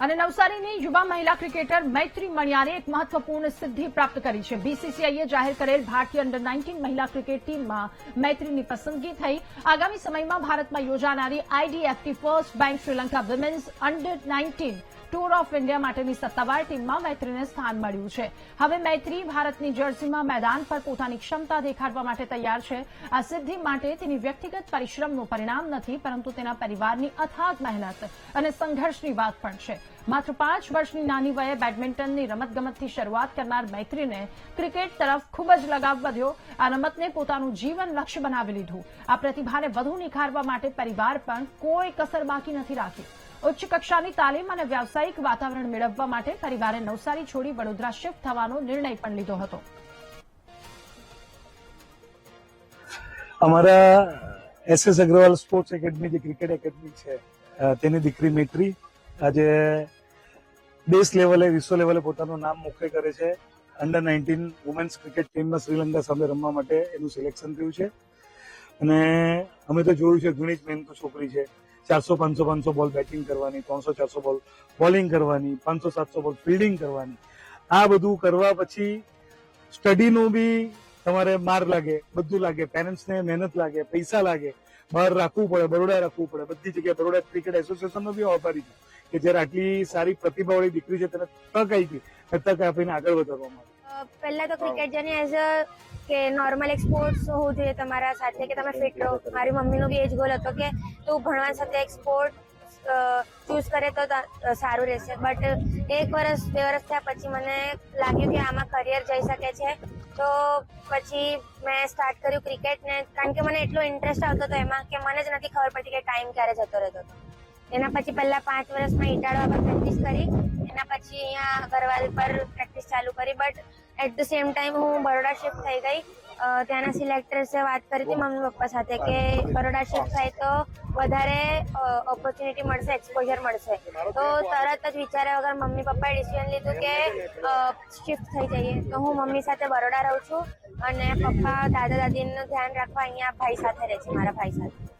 અને નવસારીની યુવા મહિલા ક્રિકેટર મૈત્રી મણિયારે એક મહત્વપૂર્ણ સિદ્ધિ પ્રાપ્ત કરી છે। બીસીસીઆઈએ જાહેર કરેલ ભારતીય અંડર 19 મહિલા ક્રિકેટ ટીમમાં મૈત્રીની પસંદગી થઈ। આગામી સમયમાં ભારતમાં યોજાનારી IDFC first bank Sri Lanka women's under 19 tour of India માટેની સત્તાવાર ટીમમાં મૈત્રીને સ્થાન મળ્યું છે। હવે મૈત્રી ભારતની જર્સીમાં મેદાન પર પોતાની ક્ષમતા દેખાડવા માટે તૈયાર છે। આ સિદ્ધિ માટે તેની વ્યક્તિગત પરિશ્રમનું પરિણામ નથી, પરંતુ તેના પરિવારની અથાગ મહેનત અને સંઘર્ષની વાત પણ છે। માત્ર 5 વર્ષની નાની વયે બેડમિન્ટનની રમતગમતથી શરૂઆત કરનાર મૈત્રીને ક્રિકેટ તરફ ખૂબ જ લગાવ વધ્યો। આ રમતને પોતાનું જીવન લક્ષ્ય બનાવી લીધું। આ પ્રતિભાને વધુ નિખારવા માટે પરિવાર પણ કોઈ કસર બાકી નથી રાખી। ઉચ્ચ કક્ષાની તાલીમ અને વ્યાવસાયિક વાતાવરણ મેળવવા માટે પરિવારે નવસારી છોડી વડોદરા શિફ્ટ થવાનો નિર્ણય પણ લીધો હતો। અમારા એસએસ અગ્રવાલ સ્પોર્ટ્સ એકેડમી જે ક્રિકેટ એકેડમી છે તેની દીકરી મૈત્રી આજે દેશ લેવલે વિશ્વ લેવલે પોતાનું નામ મોખરે કરે છે। અંડર 19 વુમેન્સ ક્રિકેટ ટીમમાં શ્રીલંકા સામે રમવા માટે એનું સિલેક્શન થયું છે અને અમે તો જોયું છે ઘણી જ મહેનતુ છોકરી છે। 400, 500 બોલ બેટિંગ કરવાની, 300, 400 બોલ બોલિંગ કરવાની, 500, 700 બોલ ફિલ્ડિંગ કરવાની। આ બધું કરવા પછી સ્ટડીનું બી તમારે માર લાગે, બધું લાગે, પેરેન્ટ્સને મહેનત લાગે, પૈસા લાગે, બહાર રાખવું પડે, બરોડા રાખવું પડે, બધી જગ્યાએ બરોડા ક્રિકેટ એસોસિએશનનો બી આભારી છું કે જ્યારે આટલી સારી પ્રતિભાવાળી દીકરી છે તેને તક આપી, તક આપીને આગળ વધારવામાં આવી। પહેલા તો ક્રિકેટ જેની એઝ અ કે નોર્મલ એક સ્પોર્ટ્સ હોવું જોઈએ તમારા સાથે કે તમે ફિટ રહો। મારી મમ્મીનો બી એ જ ગોલ હતો કે તું ભણવા સાથે એક સ્પોર્ટ ચૂઝ કરે તો સારું રહેશે। બટ 1 વર્ષ 2 વર્ષ થયા પછી મને લાગ્યું કે આમાં કરિયર જઈ શકે છે, તો પછી મેં સ્ટાર્ટ કર્યું ક્રિકેટને, કારણ કે મને એટલો ઇન્ટરેસ્ટ આવતો હતો એમાં કે મને જ નથી ખબર પડતી કે ટાઈમ ક્યારે જતો રહેતો હતો। એના પછી પહેલા 5 વર્ષમાં ઈટાળવા પર પ્રેક્ટિસ કરી, એના પછી અહીંયા અગરવાલ પર પ્રેક્ટિસ ચાલુ કરી। But at the same time હું બરોડા શિફ્ટ થઈ ગઈ। ત્યાંના સિલેક્ટર્સે વાત કરી હતી મમ્મી પપ્પા સાથે કે બરોડા શિફ્ટ થાય તો વધારે ઓપોર્ચ્યુનિટી મળશે, એક્સપોઝર મળશે। તો તરત જ વિચાર્યા વગર મમ્મી પપ્પાએ ડિસિઝન લીધું કે શિફ્ટ થઈ જઈએ। તો હું મમ્મી સાથે બરોડા રહું છું અને પપ્પા દાદા દાદીનું ધ્યાન રાખવા અહીંયા ભાઈ સાથે રહે છે, મારા ભાઈ સાથે।